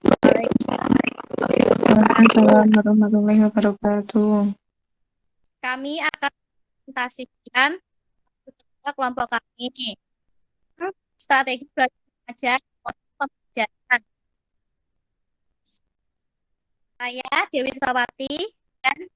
Waalaikumsalam warahmatullahi wabarakatuh. Kami akan presentasikan kelompok kami. Strategi belajar mengajar pembelajaran. Saya Dewi Sawati dan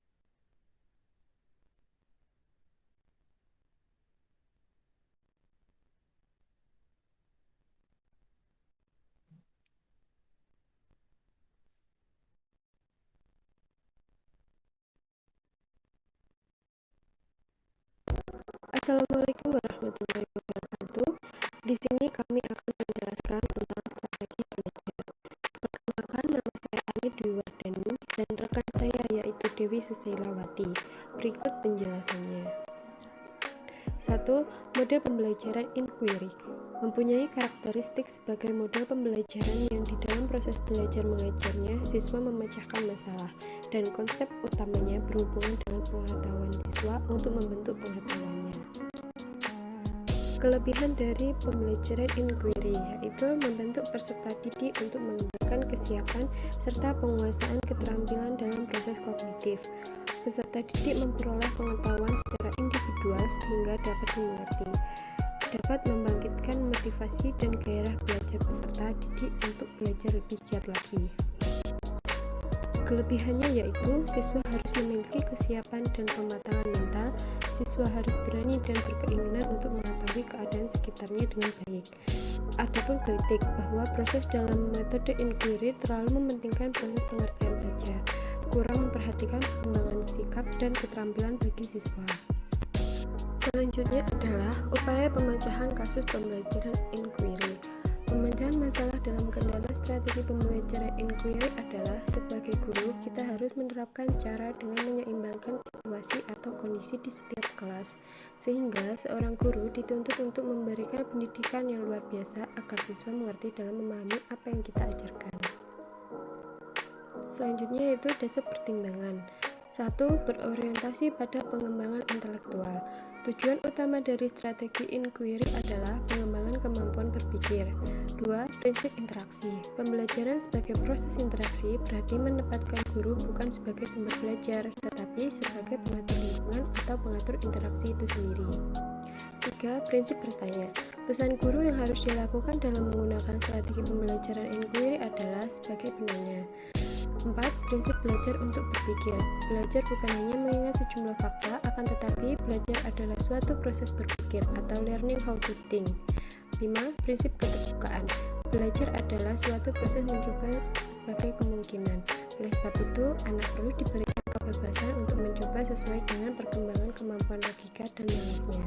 Assalamualaikum warahmatullahi wabarakatuh. Di sini kami akan menjelaskan tentang strategi belajar. Perkenalkan, nama saya Ani Dwi Wardani dan rekan saya yaitu Dewi Susailawati. Berikut penjelasannya. 1. Model pembelajaran inquiry mempunyai karakteristik sebagai model pembelajaran yang di dalam proses belajar mengajarnya siswa memecahkan masalah dan konsep utamanya berhubungan dengan pengetahuan siswa untuk membentuk pengetahuannya. Kelebihan dari pembelajaran inquiry yaitu membentuk peserta didik untuk mengembangkan kesiapan serta penguasaan keterampilan dalam proses kognitif. Peserta didik memperoleh pengetahuan secara individual sehingga dapat dimengerti, dapat membangkitkan motivasi dan gairah belajar peserta didik untuk belajar lebih giat lagi. Kelebihannya yaitu siswa harus memiliki kesiapan dan pematangan mental, siswa harus berani dan berkeinginan untuk mengetahui keadaan sekitarnya dengan baik. Adapun kritik bahwa proses dalam metode inquiry terlalu mementingkan proses pengertian saja, kurang memperhatikan perkembangan sikap dan keterampilan bagi siswa. Selanjutnya adalah upaya pemecahan kasus pembelajaran inquiry. Pemecahan masalah dalam kendala strategi pembelajaran inquiry adalah sebagai guru kita harus menerapkan cara dengan menyeimbangkan situasi atau kondisi di setiap kelas, sehingga seorang guru dituntut untuk memberikan pendidikan yang luar biasa agar siswa mengerti dalam memahami apa yang kita ajarkan. Selanjutnya yaitu dasar pertimbangan. 1. Berorientasi pada pengembangan intelektual. Tujuan utama dari strategi inquiry adalah pengembangan kemampuan berpikir. 2. Prinsip interaksi. Pembelajaran sebagai proses interaksi berarti menempatkan guru bukan sebagai sumber belajar, tetapi sebagai pengatur lingkungan atau pengatur interaksi itu sendiri. 3. Prinsip bertanya. Pesan guru yang harus dilakukan dalam menggunakan strategi pembelajaran inquiry adalah sebagai penanya. 4. Prinsip belajar untuk berpikir. Belajar bukan hanya mengingat sejumlah fakta, akan tetapi belajar adalah suatu proses berpikir atau learning how to think. 5. Prinsip keterbukaan. Belajar adalah suatu proses mencoba berbagai kemungkinan. Oleh sebab itu, anak perlu diberikan kebebasan untuk mencoba sesuai dengan perkembangan kemampuan logika dan nalarnya.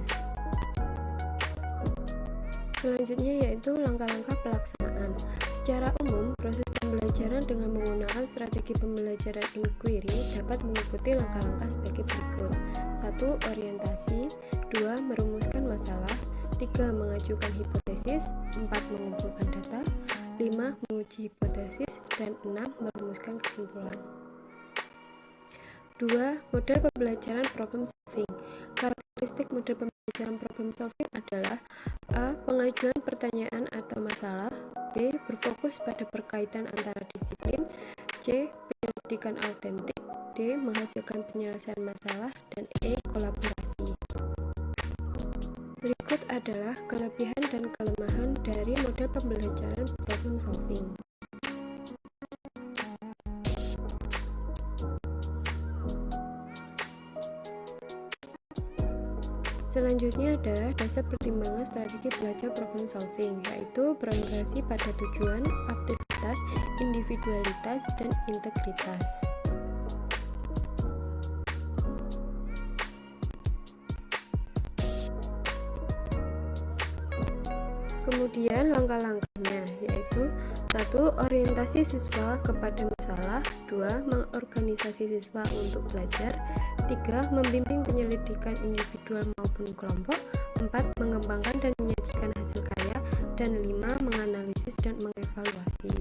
Selanjutnya yaitu langkah-langkah pelaksanaan. Secara umum, proses pembelajaran dengan menggunakan strategi pembelajaran inquiry dapat mengikuti langkah-langkah sebagai berikut. 1. Orientasi. 2. Merumuskan masalah. 3. Mengajukan hipotesis. 4. Mengumpulkan data. 5. Menguji hipotesis. Dan 6. Merumuskan kesimpulan. 2. Model pembelajaran problem solving. Karakteristik model pembelajaran problem solving adalah A. Pengajuan pertanyaan atau masalah. B. Berfokus pada perkaitan antara disiplin. C. Penyelidikan autentik. D. Menghasilkan penyelesaian masalah. Dan E. Kolaborasi. Berikut adalah kelebihan dan kelemahan dari model pembelajaran problem solving. Selanjutnya adalah dasar pertimbangan strategi belajar problem solving, yaitu berorientasi pada tujuan, aktivitas, individualitas, dan integritas. Kemudian langkah-langkahnya yaitu 1. Orientasi siswa kepada masalah. 2. Mengorganisasi siswa untuk belajar. 3. Membimbing penyelidikan individual maupun kelompok. 4. Mengembangkan dan menyajikan hasil karya. Dan 5. Menganalisis dan mengevaluasi.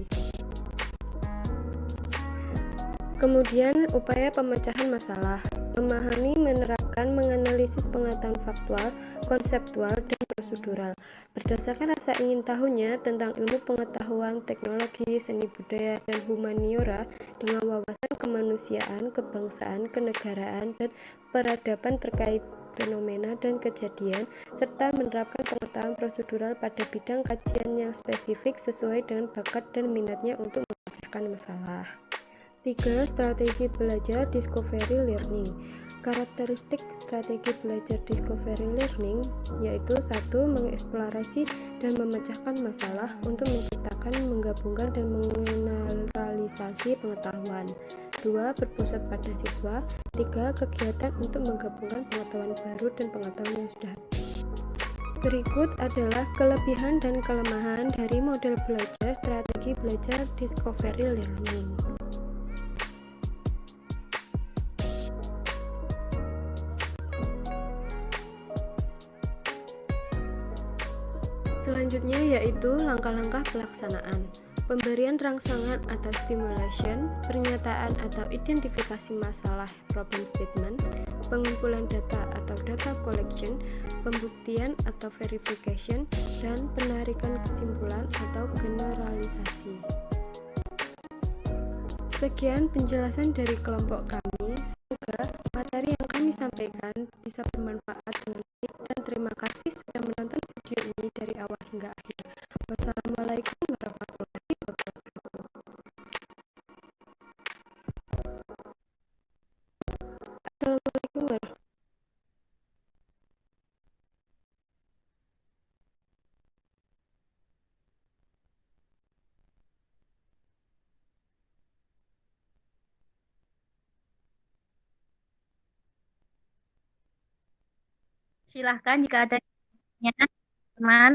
Kemudian upaya pemecahan masalah. Memahami, menerapkan diharapkan menganalisis pengetahuan faktual, konseptual, dan prosedural. Berdasarkan rasa ingin tahunya tentang ilmu pengetahuan, teknologi, seni budaya, dan humaniora dengan wawasan kemanusiaan, kebangsaan, kenegaraan, dan peradaban terkait fenomena dan kejadian, serta menerapkan pengetahuan prosedural pada bidang kajian yang spesifik sesuai dengan bakat dan minatnya untuk memecahkan masalah. 3. Strategi belajar discovery learning. Karakteristik strategi belajar discovery learning yaitu 1. Mengeksplorasi dan memecahkan masalah untuk menciptakan, menggabungkan, dan mengeneralisasi pengetahuan. 2. Berpusat pada siswa. 3. Kegiatan untuk menggabungkan pengetahuan baru dan pengetahuan yang sudah ada. Berikut adalah kelebihan dan kelemahan dari model belajar strategi belajar discovery learning. Selanjutnya yaitu langkah-langkah pelaksanaan. Pemberian rangsangan atau stimulation, pernyataan atau identifikasi masalah problem statement, pengumpulan data atau data collection, pembuktian atau verification, dan penarikan kesimpulan atau generalisasi. Sekian penjelasan dari kelompok kami. Semoga materi yang kami sampaikan bisa bermanfaat dengan baik dan terima kasih sudah menonton video ini dari awal hingga akhir. Wassalamualaikum warahmatullahi wabarakatuh. Assalamualaikum warahmatullahi Silahkan jika ada pertanyaan, teman.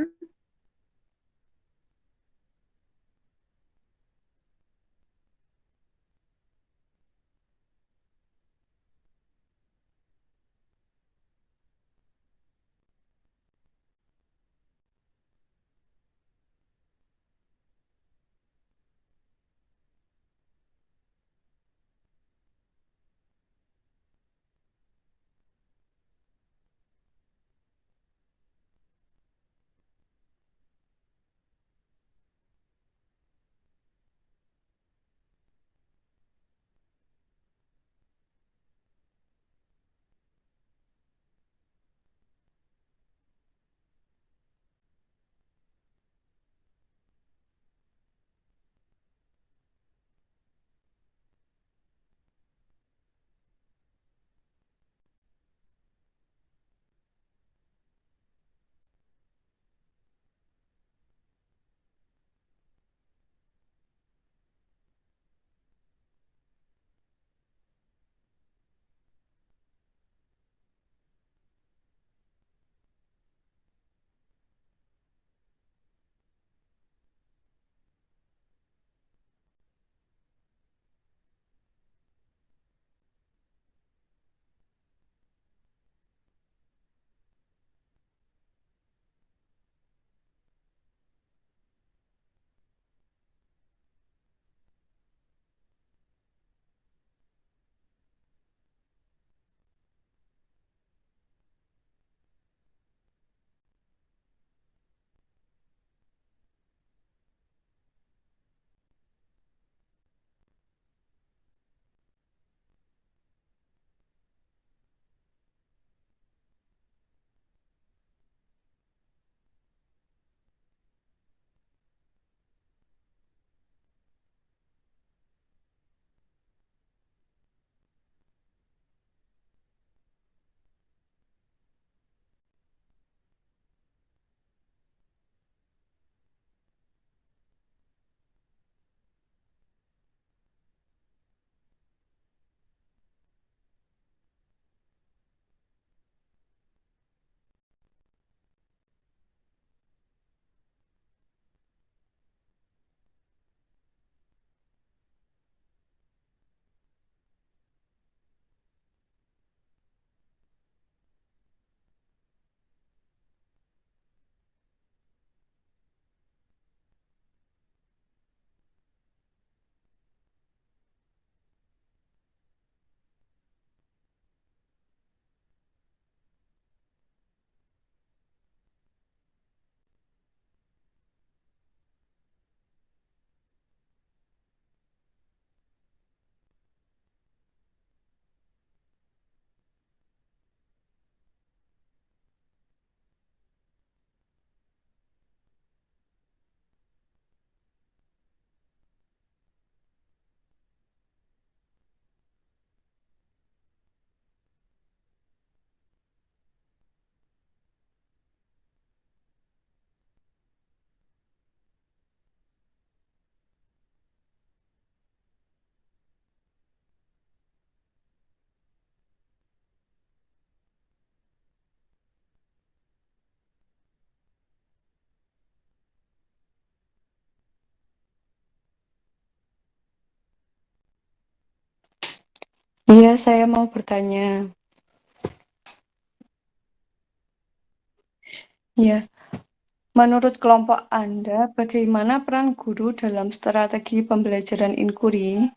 Iya, saya mau bertanya. Ya, menurut kelompok Anda, bagaimana peran guru dalam strategi pembelajaran inquiry?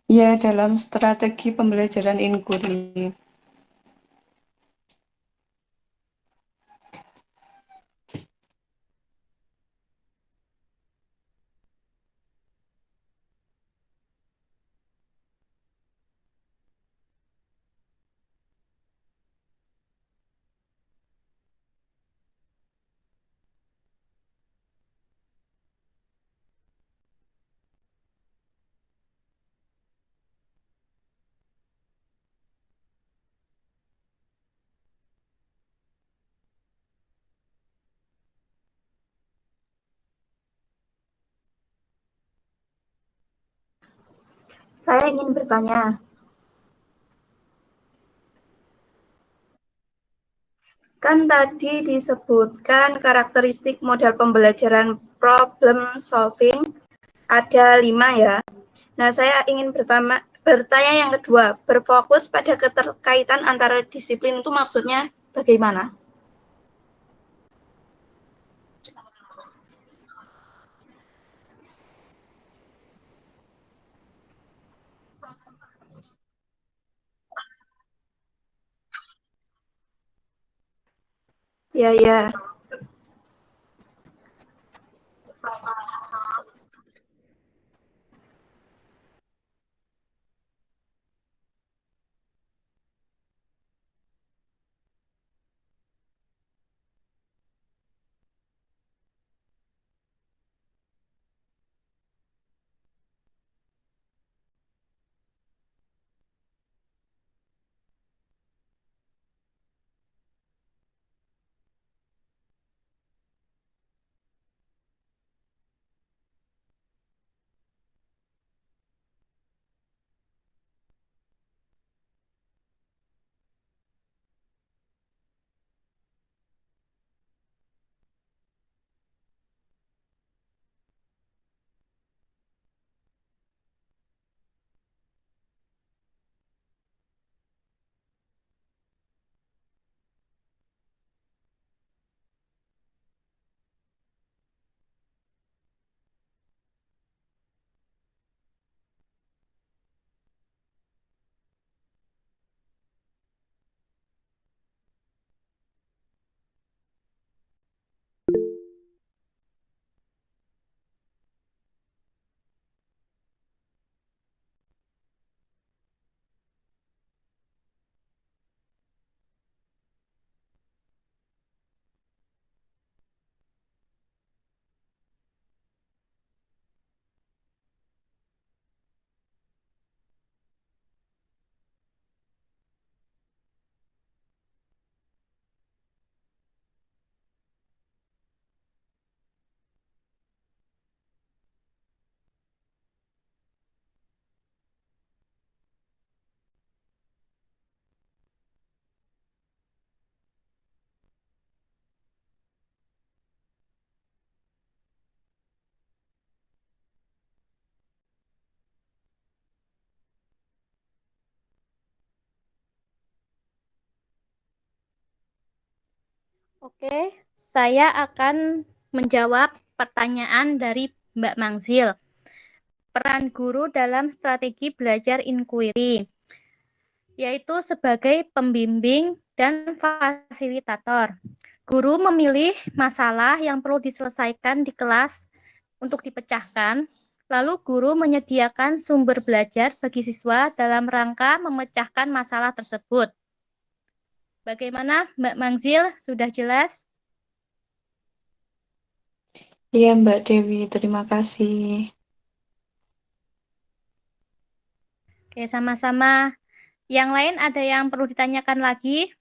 Ya, dalam strategi pembelajaran inquiry. Saya ingin bertanya, kan tadi disebutkan karakteristik model pembelajaran problem solving ada 5 ya. Nah, saya ingin bertanya yang kedua, berfokus pada keterkaitan antara disiplin itu maksudnya bagaimana? Ya, ya. Oke, saya akan menjawab pertanyaan dari Mbak Mangzil. Peran guru dalam strategi belajar inquiry, yaitu sebagai pembimbing dan fasilitator. Guru memilih masalah yang perlu diselesaikan di kelas untuk dipecahkan, lalu guru menyediakan sumber belajar bagi siswa dalam rangka memecahkan masalah tersebut. Bagaimana, Mbak Mangzil? Sudah jelas? Iya, Mbak Dewi, terima kasih. Oke, sama-sama. Yang lain ada yang perlu ditanyakan lagi?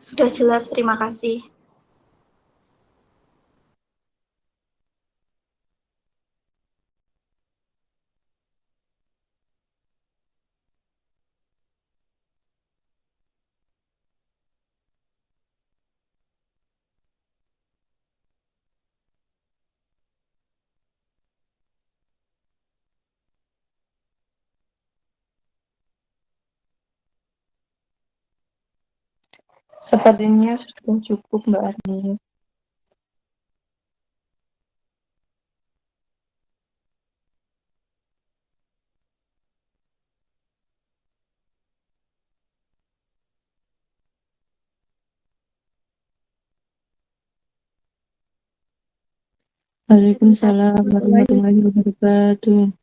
Sudah jelas, terima kasih. Sepertinya sudah cukup, Mbak Arni. Waalaikumsalam warahmatullahi wabarakatuh.